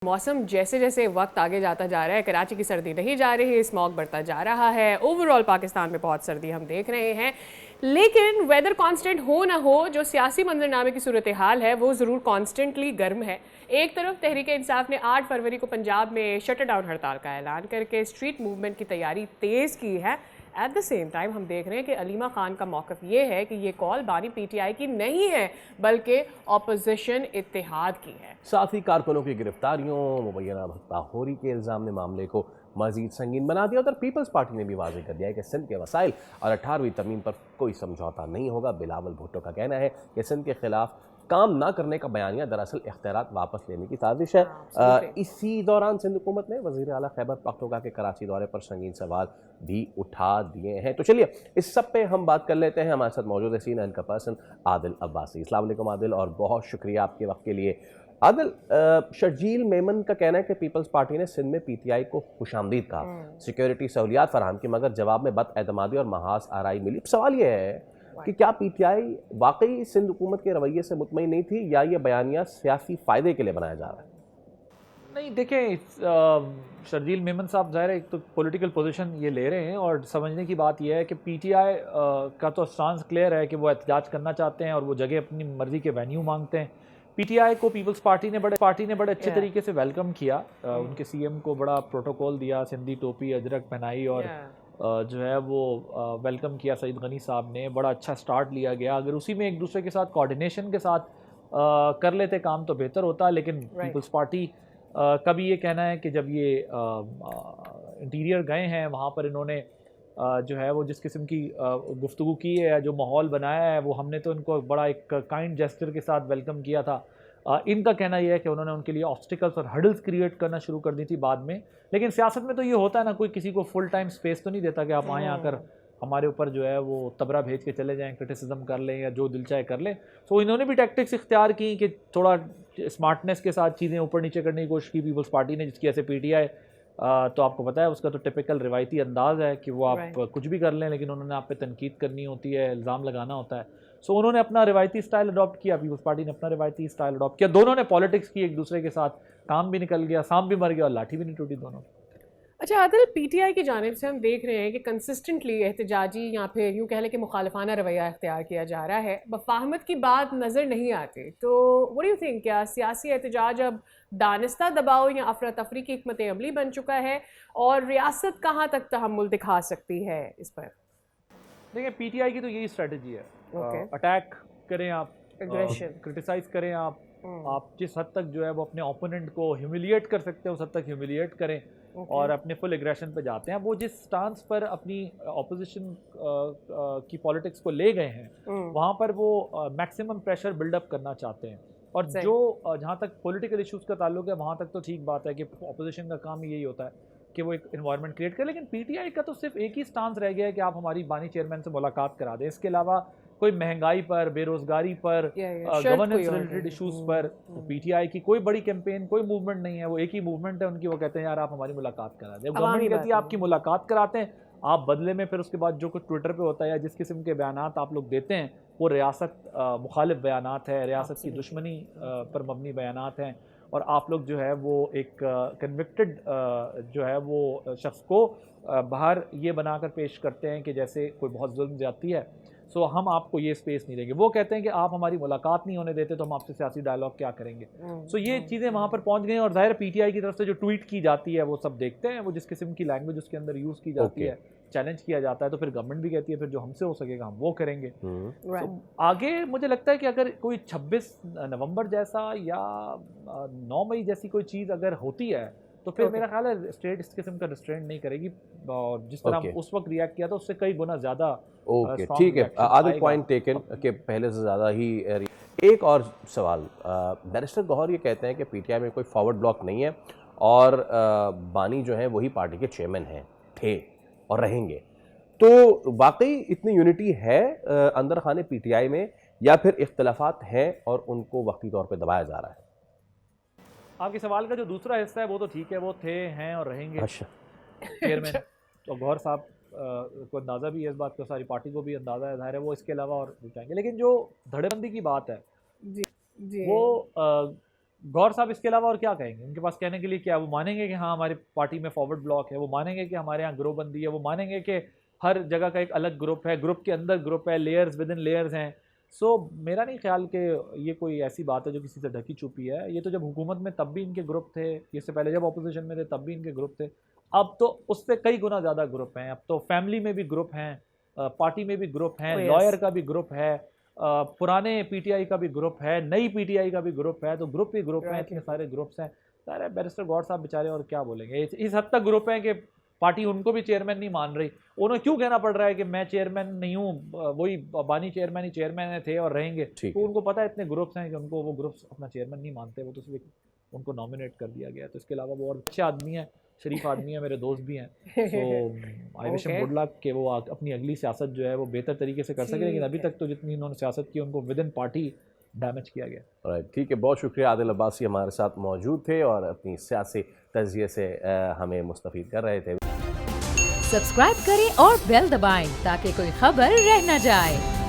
मौसम जैसे जैसे वक्त आगे जाता जा रहा है, कराची की सर्दी नहीं जा रही है, स्मॉग बढ़ता जा रहा है, ओवरऑल पाकिस्तान में बहुत सर्दी हम देख रहे हैं। लेकिन वेदर कांस्टेंट हो ना हो, जो सियासी मंजरनामे की सूरत हाल है वो ज़रूर कॉन्स्टेंटली गर्म है। एक तरफ तहरीक इंसाफ ने 8 फरवरी को पंजाब में शटर डाउन हड़ताल का ऐलान करके स्ट्रीट मूवमेंट की तैयारी तेज़ की है। एट द सेम टाइम हम देख रहे हैं कि अलीमा खान का मौक़िफ़ ये है कि ये कॉल बानी PTI की नहीं है बल्कि अपोजिशन इत्तेहाद की है। साथ ही कारकुनों की गिरफ्तारियों, मुबैना भत्ताखोरी के इल्ज़ाम ने मामले को मज़ीद संगीन बना दिया। उधर पीपल्स पार्टी ने भी वाज़ेह कर दिया है कि सिंध के वसाइल और 18वीं तरमीम पर कोई समझौता नहीं होगा। बिलावल भुट्टो का कहना है कि सिंध के खिलाफ काम ना करने का बयानिया दरअसल इख्तियारात वापस लेने की साजिश है। इसी दौरान सिंध हुकूमत ने वज़ीर आला खैबर पख्तूनख्वा के कराची दौरे पर संगीन सवाल भी उठा दिए हैं। तो चलिए इस सब पे हम बात कर लेते हैं। हमारे साथ मौजूद है CNN का पर्सन आदिल अब्बासी। अस्सलाम वालेकुम आदिल, और बहुत शुक्रिया आपके वक्त के लिए। आदिल, शर्जील मेमन का कहना है कि पीपल्स पार्टी ने सिंध में PTI को खुशामदीद कहा, सिक्योरिटी सहूलियात फराहम की, मगर जवाब में बदएतमादी और महाज आराई मिली। सवाल यह है कि क्या PTI वाकई सिंध हुकूमत के रवैये से मुतमईन नहीं थी, या ये बयानिया सियासी फ़ायदे के लिए बनाया जा रहा है? नहीं, देखें, शर्जील मेमन साहब ज़ाहिर है एक तो पॉलिटिकल पोजीशन ये ले रहे हैं, और समझने की बात यह है कि PTI का तो स्टांस क्लियर है कि वो एहतजाज करना चाहते हैं और वो जगह अपनी मर्ज़ी के वेन्यू मांगते हैं। PTI को पीपल्स पार्टी ने बड़े अच्छे तरीके से वेलकम किया। उनके CM को बड़ा प्रोटोकॉल दिया, सिंधी टोपी अजरक पहनाई और जो है वो वेलकम किया सईद गनी साहब ने। बड़ा अच्छा स्टार्ट लिया गया। अगर उसी में एक दूसरे के साथ कोऑर्डिनेशन के साथ कर लेते काम तो बेहतर होता। लेकिन पीपल्स पार्टी का भी ये कहना है कि जब ये इंटीरियर गए हैं वहाँ पर इन्होंने जो है वो जिस किस्म की गुफ्तगू की है, जो माहौल बनाया है, वो हमने तो इनको बड़ा एक काइंड जेस्चर के साथ वेलकम किया था। इनका कहना यह है कि उन्होंने उनके लिए ऑब्स्टिकल्स और हर्डल्स क्रिएट करना शुरू कर दी थी बाद में। लेकिन सियासत में तो ये होता है ना, कोई किसी को फुल टाइम स्पेस तो नहीं देता कि आप आएँ आकर हमारे ऊपर जो है वो तबरा भेज के चले जाएं, क्रिटिसिज्म कर लें या जो दिल चाहे कर लें। सो इन्होंने भी टैक्टिक्स इख्तियार की कि थोड़ा स्मार्टनेस के साथ चीज़ें ऊपर नीचे करने की कोशिश की पीपल्स पार्टी ने, जिसकी ऐसे PTI तो आपको पता है उसका तो टिपिकल रिवायती अंदाज़ है कि वो आप कुछ भी कर लें, लेकिन उन्होंने आप पे तनकीद करनी होती है, इल्ज़ाम लगाना होता है। सो उन्होंने अपना रिवायती स्टाइल अडॉप्ट किया, पीपल्स पार्टी ने अपना रिवायती स्टाइल अडॉप्ट किया। दोनों ने पॉलिटिक्स की एक दूसरे के साथ, काम भी निकल गया, सांप भी मर गया और लाठी भी नहीं टूटी दोनों। अच्छा आदिल, PTI की जानिब से हम देख रहे हैं कि कंसिस्टेंटली एहतजाजी या फिर यूँ कह लें कि मुखालफाना रवैया इख्तियार किया जा रहा है, बफाहमत की बात नज़र नहीं आती। तो व्हाट डू यू थिंक, क्या सियासी एहतजाज अब दानिस्ता दबाव या अफरा तफरी की हिकमत अमली बन चुका है, और रियासत कहाँ तक तहम्मुल दिखा सकती है इस पर? देखिए, PTI की तो यही स्ट्रेटजी है। अटैक करें आप, क्रिटिसाइज करें आप जिस हद तक जो है वो अपने ओपोनेंट को ह्यूमिलिएट कर सकते हैं उस हद तक ह्यूमिलिएट करें, और अपने फुल एग्रेशन पे जाते हैं। वो जिस स्टांस पर अपनी ऑपोजिशन की पॉलिटिक्स को ले गए हैं वहाँ पर वो मैक्सिमम प्रेशर बिल्डअप करना चाहते हैं। और जो जहाँ तक पॉलिटिकल इश्यूज़ का ताल्लुक है वहाँ तक तो ठीक बात है कि ऑपोजिशन का काम यही होता है कि वो एक इन्वायरमेंट क्रिएट करे। लेकिन PTI का तो सिर्फ एक ही स्टांस रह गया है कि आप हमारी बानी चेयरमैन से मुलाकात करा दें। इसके अलावा कोई महंगाई पर, बेरोज़गारी पर, गवर्नेंस रिलेटेड इश्यूज़ पर PTI की कोई बड़ी कैंपेन, कोई मूवमेंट नहीं है। वो एक ही मूवमेंट है उनकी, वो कहते हैं यार आप हमारी मुलाकात करा दें। गवर्नमेंट कहती है आपकी मुलाकात कराते हैं, आप बदले में फिर उसके बाद जो कुछ ट्विटर पे होता है या जिस किस्म के बयानात आप लोग देते हैं वो रियासत मुखालिफ बयानात है, रियासत की दुश्मनी पर मबनी बयानात हैं, और आप लोग जो है वो एक कन्विक्टेड जो है वो शख्स को बाहर ये बनाकर पेश करते हैं कि जैसे कोई बहुत जुल्म ज़्यादती है। सो हम आपको ये स्पेस नहीं देंगे। वो कहते हैं कि आप हमारी मुलाकात नहीं होने देते तो हम आपसे सियासी डायलॉग क्या करेंगे। सो ये चीज़ें वहाँ पर पहुँच गई हैं, और ज़ाहिर PTI की तरफ से जो ट्वीट की जाती है वो सब देखते हैं, वो जिस किस्म की लैंग्वेज उसके अंदर यूज़ की जाती है, चैलेंज किया जाता है, तो फिर गवर्नमेंट भी कहती है फिर जो हमसे हो सकेगा हम वो करेंगे। तो आगे मुझे लगता है कि अगर कोई 26 नवंबर जैसा या 9 मई जैसी कोई चीज़ अगर होती है तो फिर मेरा ख्याल है स्टेट इस किस्म का रिस्ट्रेंट नहीं करेगी, और जिस तरह उस वक्त रिएक्ट किया था उससे कई गुना ज़्यादा। ओके, ठीक है, आदिल, पॉइंट टेकन कि पहले से ज़्यादा ही। एक और सवाल, बैरिस्टर गौहर ये कहते हैं कि PTI में कोई फॉरवर्ड ब्लॉक नहीं है, और बानी जो है वही पार्टी के चेयरमैन हैं, थे और रहेंगे। तो वाकई इतनी यूनिटी है अंदर खाने PTI में, या फिर इख्तलाफात हैं और उनको वक्ती तौर पर दबाया जा रहा है? आपके सवाल का जो दूसरा हिस्सा है वो तो ठीक है, वो थे, हैं और रहेंगे। अच्छा, चेयरमैन तो गौहर साहब को अंदाज़ा भी है इस बात का, सारी पार्टी को भी अंदाज़ा है, ज़ाहिर है वो इसके अलावा और चाहेंगे। लेकिन जो धड़ेबंदी की बात है वो गौर साहब इसके अलावा और क्या कहेंगे? उनके पास कहने के लिए क्या? वो मानेंगे कि हाँ हमारी पार्टी में फॉरवर्ड ब्लॉक है, वो मानेंगे कि हमारे यहाँ ग्रुप बंदी है, वो मानेंगे कि हर जगह का एक अलग ग्रुप है, ग्रुप के अंदर ग्रुप है, लेयर्स विद इन लेयर्स हैं। सो मेरा नहीं ख्याल कि ये कोई ऐसी बात है जो किसी से ढकी छुपी है। ये तो जब हुकूमत में तब भी इनके ग्रुप थे, इससे पहले जब अपोजिशन में थे तब भी इनके ग्रुप थे, अब तो उससे कई गुना ज़्यादा ग्रुप हैं। अब तो फैमिली में भी ग्रुप हैं, पार्टी में भी ग्रुप हैं, लॉयर का भी ग्रुप है, पुराने पीटीआई का भी ग्रुप है, नई पीटीआई का भी ग्रुप है, तो ग्रुप ही ग्रुप हैं, इतने सारे ग्रुप्स हैं। सारे बैरिस्टर गौर साहब बेचारे और क्या बोलेंगे? इस हद तक ग्रुप हैं कि पार्टी उनको भी चेयरमैन नहीं मान रही। उन्हें क्यों कहना पड़ रहा है कि मैं चेयरमैन नहीं हूँ, वही बानी चेयरमैन ही चेयरमैन थे और रहेंगे। तो उनको पता है इतने ग्रुप्स हैं कि उनको वो ग्रुप्स अपना चेयरमैन नहीं मानते, वो तो सिर्फ उनको नॉमिनेट कर दिया गया। तो इसके अलावा वो और अच्छे आदमी हैं, शरीफ आदमी है, मेरे दोस्त भी हैं। So I wish him good luck कि वो अपनी अगली सियासत जो है वो बेहतर तरीके से कर सके। लेकिन अभी तक तो जितनी इन्होंने सियासत की उनको विद इन पार्टी डैमेज किया गया। ठीक है, बहुत शुक्रिया। आदिल अब्बासी हमारे साथ मौजूद थे और अपनी सियासी तज़किये से हमें मुस्तफ़ीद कर रहे थे। सब्सक्राइब करें और बेल दबाएं ताकि कोई खबर रह न जाए।